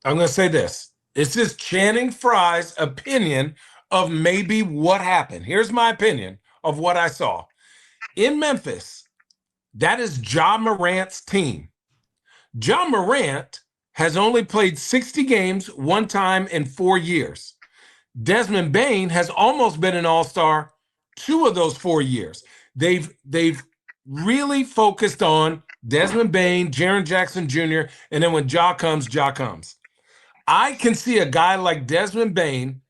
I'm going to say this. This is Channing Frye's opinion of maybe what happened. Here's my opinion of what I saw. In Memphis, that is Ja Morant's team. Ja Morant has only played 60 games one time in 4 years. Desmond Bane has almost been an all-star 2 of those 4 years. They've really focused on Desmond Bane, Jaren Jackson Jr., and then when Ja comes, Ja comes. I can see a guy like Desmond Bane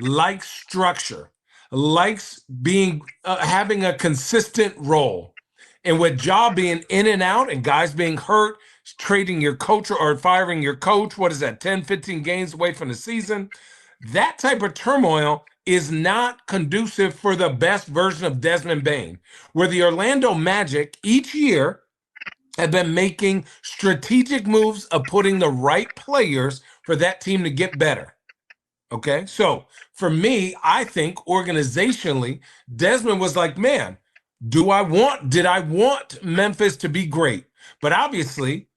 likes structure, likes being having a consistent role. And with Ja being in and out and guys being hurt, trading your coach or firing your coach, what is that, 10, 15 games away from the season? That type of turmoil is not conducive for the best version of Desmond Bane, where the Orlando Magic each year have been making strategic moves of putting the right players for that team to get better. Okay, so for me, I think organizationally, Desmond was like, man, did I want Memphis to be great? But obviously,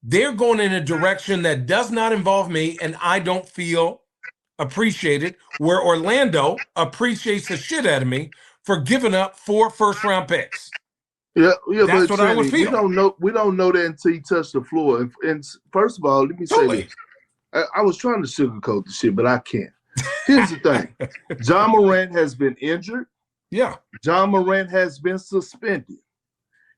they're going in a direction that does not involve me, and I don't feel appreciated, where Orlando appreciates the shit out of me for giving up 4 first-round picks. Yeah, That's but what I would feel. We don't know that until you touch the floor. And first of all, let me say this. I was trying to sugarcoat the shit, but I can't. Here's the thing. Ja Morant has been injured. Yeah. Ja Morant has been suspended.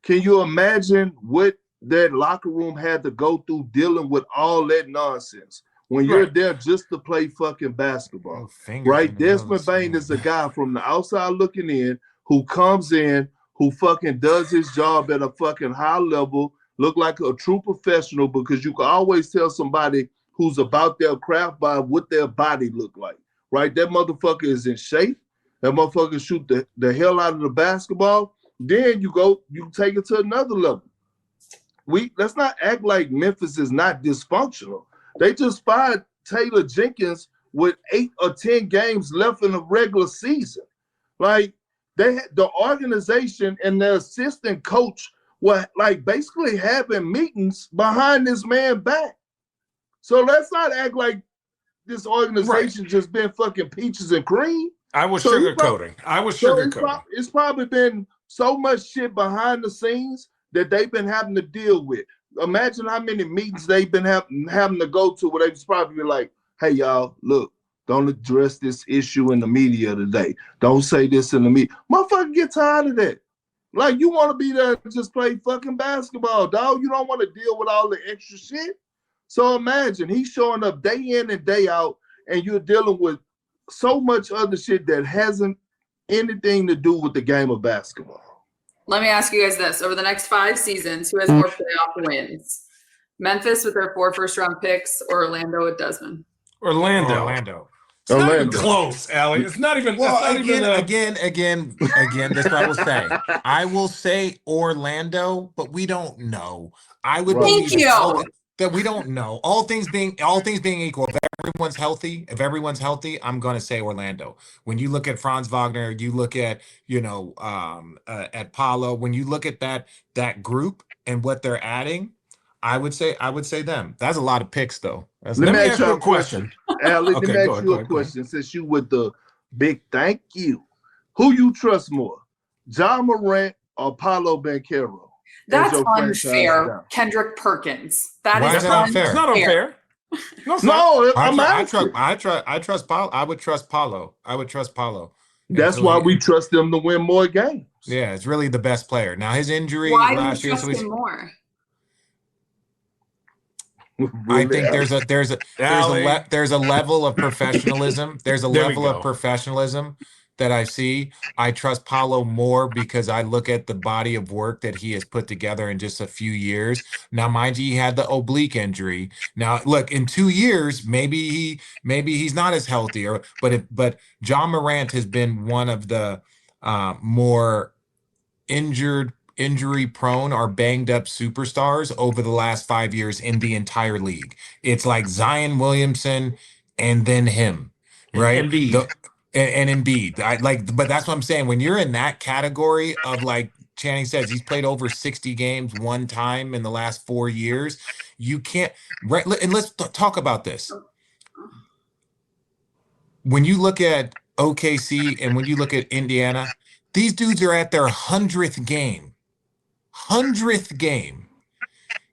Can you imagine what that locker room had to go through dealing with all that nonsense when you're there just to play fucking basketball? Right? Desmond Bane is a guy from the outside looking in who comes in, who fucking does his job at a fucking high level, look like a true professional, because you can always tell somebody who's about their craft by what their body look like, right? That motherfucker is in shape. That motherfucker shoot the hell out of the basketball. Then you take it to another level. Let's not act like Memphis is not dysfunctional. They just fired Taylor Jenkins with 8 or 10 games left in the regular season. Like, the organization and the assistant coach were like basically having meetings behind this man back. So let's not act like this organization just been fucking peaches and cream. I was sugarcoating. It's probably been so much shit behind the scenes that they've been having to deal with. Imagine how many meetings they've been having to go to where they've probably been like, hey, y'all, look, don't address this issue in the media today. Don't say this in the media. Motherfucker, get tired of that. Like, you want to be there and just play fucking basketball, dog. You don't want to deal with all the extra shit. So imagine he's showing up day in and day out, and you're dealing with so much other shit that hasn't anything to do with the game of basketball. Let me ask you guys this. Over the next 5 seasons, who has more playoff wins? Memphis with their 4 first-round picks, or Orlando with Desmond? Orlando. It's not even close, Allie. It's not even. Well, again, that's what I will say. I will say Orlando, but we don't know. I would Thank you. That we don't know. All things being equal, if everyone's healthy, I'm going to say Orlando. When you look at Franz Wagner, you look at at Paolo. When you look at that group and what they're adding, I would say them. That's a lot of picks, though. Let me ask you a question. Let me ask you a question. Since you with the big thank you, who you trust more, Ja Morant or Paolo Banchero? That's unfair, Kendrick Perkins. Why is that unfair? It's not unfair. I trust Paolo. I would trust Paolo. That's why we trust them to win more games. Yeah, it's really the best player. Now his injury last year. Why do you trust him more? I think there's a level of professionalism. There's a level of professionalism that I see. I trust Paolo more because I look at the body of work that he has put together in just a few years. Now, mind you, he had the oblique injury. Now, look, in 2 years, maybe he's not as healthy. But Ja Morant has been one of the more injury prone or banged up superstars over the last 5 years in the entire league. It's like Zion Williamson and then him, right? And Embiid. But that's what I'm saying. When you're in that category of like Channing says, he's played over 60 games one time in the last 4 years. You can't, right? And let's talk about this. When you look at OKC and when you look at Indiana, these dudes are at their 100th game. 100th game.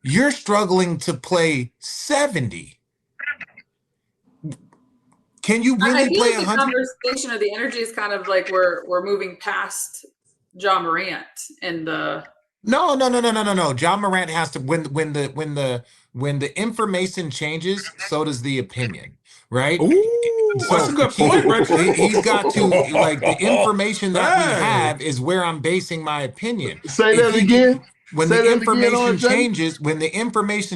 You're struggling to play 70. Can you really play 100? The conversation or the energy is kind of like we're moving past Ja Morant and the. No. Ja Morant has to when the information changes, so does the opinion, right? Ooh, so that's a good point, Richard. He's got to, like, the information that we have is where I'm basing my opinion. Say that again. When the information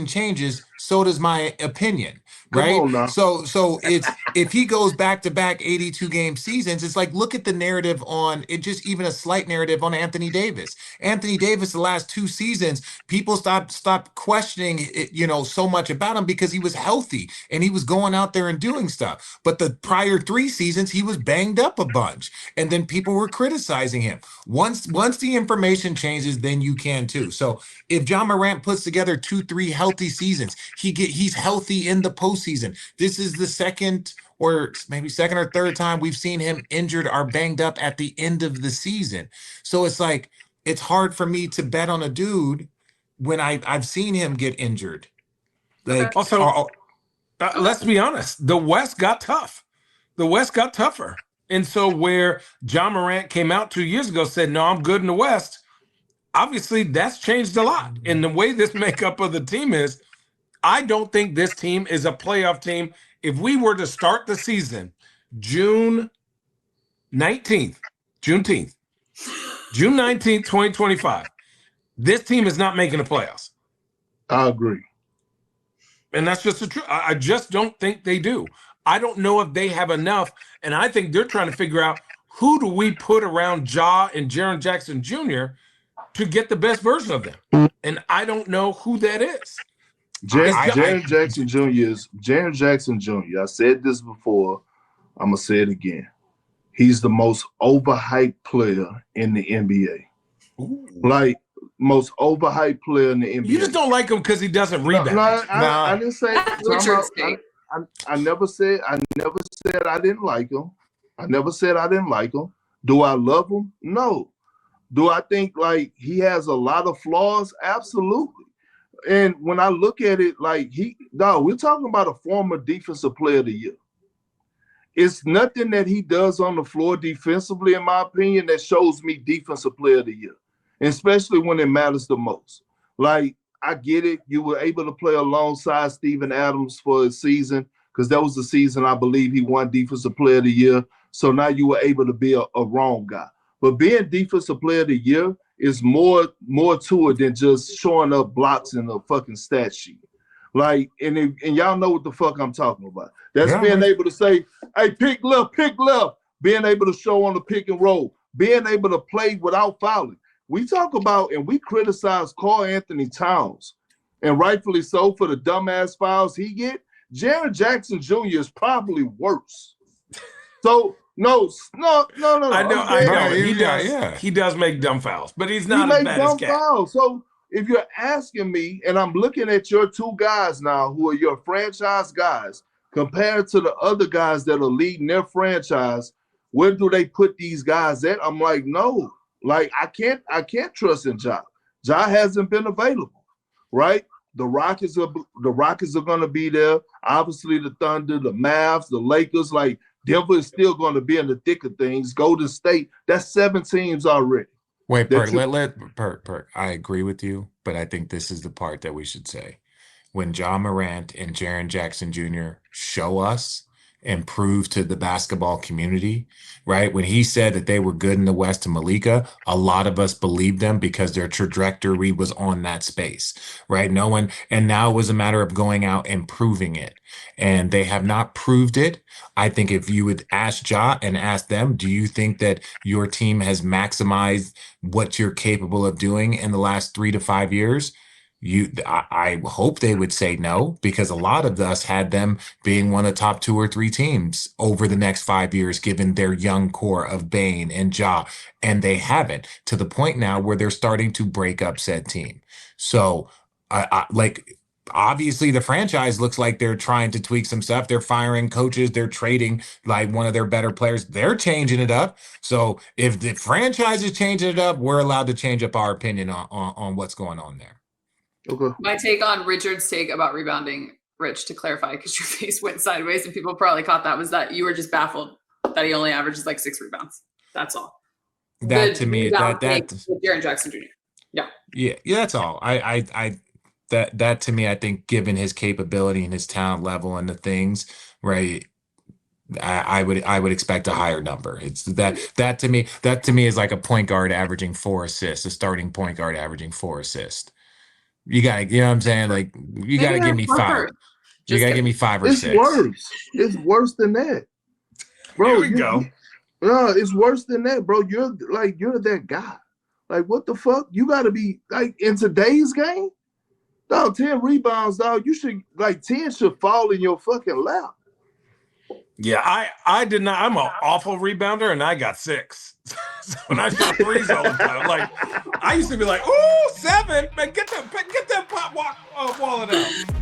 changes, so does my opinion, right? So it's, if he goes back-to-back 82-game seasons, it's like, look at the narrative on it, just even a slight narrative on Anthony Davis. Anthony Davis, the last 2 seasons, people stopped questioning it, so much about him because he was healthy and he was going out there and doing stuff. But the prior 3 seasons, he was banged up a bunch, and then people were criticizing him. Once the information changes, then you can too. So if Ja Morant puts together 2-3 healthy seasons, he's healthy in the postseason. This is the second or third time we've seen him injured or banged up at the end of the season. So it's like, it's hard for me to bet on a dude when I've seen him get injured. Like, also, let's be honest, the West got tough. The West got tougher. And so where Ja Morant came out 2 years ago, said, no, I'm good in the West. Obviously, that's changed a lot. And the way this makeup of the team is, I don't think this team is a playoff team. If we were to start the season June 19th, 2025, this team is not making the playoffs. I agree. And that's just the truth. I just don't think they do. I don't know if they have enough. And I think they're trying to figure out, who do we put around Ja and Jaren Jackson Jr. to get the best version of them? And I don't know who that is. Jaren Jackson Jr. is Jaren Jackson Jr. I said this before. I'm going to say it again. He's the most overhyped player in the NBA. Ooh. Like, most overhyped player in the NBA. You just don't like him because he doesn't rebound. I didn't say. I never said I didn't like him. I never said I didn't like him. Do I love him? No. Do I think like he has a lot of flaws? Absolutely. And when I look at it, like we're talking about a former defensive player of the year. It's nothing that he does on the floor defensively, in my opinion, that shows me defensive player of the year, especially when it matters the most. Like, I get it. You were able to play alongside Steven Adams for a season, because that was the season I believe he won defensive player of the year. So now you were able to be a wrong guy. But being defensive player of the year is more to it than just showing up blocks in a fucking stat sheet. Like, and y'all know what the fuck I'm talking about. That's being able to say, hey, pick left, being able to show on the pick and roll, being able to play without fouling. We talk about and we criticize Karl Anthony Towns, and rightfully so, for the dumbass fouls he get. Jaren Jackson Jr. is probably worse. So no. I know. He does make dumb fouls, but he's not as bad as Cat. Fouls. So if you're asking me, and I'm looking at your 2 guys now who are your franchise guys, compared to the other guys that are leading their franchise, where do they put these guys at? I'm like, no. Like, I can't trust in Ja. Ja hasn't been available, right? The Rockets are going to be there. Obviously, the Thunder, the Mavs, the Lakers, like Denver is still going to be in the thick of things. Golden State, that's 7 teams already. Wait, Perk, Perk. I agree with you, but I think this is the part that we should say. When Ja Morant and Jaren Jackson Jr. show us and prove to the basketball community, right? When he said that they were good in the West to Malika, a lot of us believed them because their trajectory was on that space, right? And now it was a matter of going out and proving it. And they have not proved it. I think if you would ask Ja and ask them, do you think that your team has maximized what you're capable of doing in the last 3 to 5 years? I hope they would say no, because a lot of us had them being one of the top 2 or 3 teams over the next 5 years, given their young core of Bane and Ja, and they haven't, to the point now where they're starting to break up said team. So like, obviously the franchise looks like they're trying to tweak some stuff. They're firing coaches. They're trading like one of their better players. They're changing it up. So if the franchise is changing it up, we're allowed to change up our opinion on what's going on there. Okay. My take on Richard's take about rebounding, Rich, to clarify, because your face went sideways and people probably caught that, was that you were just baffled that he only averages like 6 rebounds. That's all. That to me, that Jaren Jackson Jr. Yeah, that's all. That to me, I think, given his capability and his talent level and the things, right, I would expect a higher number. It's that to me is like a point guard averaging 4 assists, a starting point guard averaging 4 assists. You gotta, you know what I'm saying? Like, you gotta give me 5. You gotta give me 5 or 6. It's worse. It's worse than that, bro. Here we go. No, it's worse than that, bro. You're that guy. Like, what the fuck? You gotta be like, in today's game, dog. 10 rebounds, dog. You should, like, 10 should fall in your fucking lap. Yeah, I did not. I'm an awful rebounder, and I got 6. So when I shot threes all the time, like, I used to be like, "Ooh, 7, man, get that pop wallet out."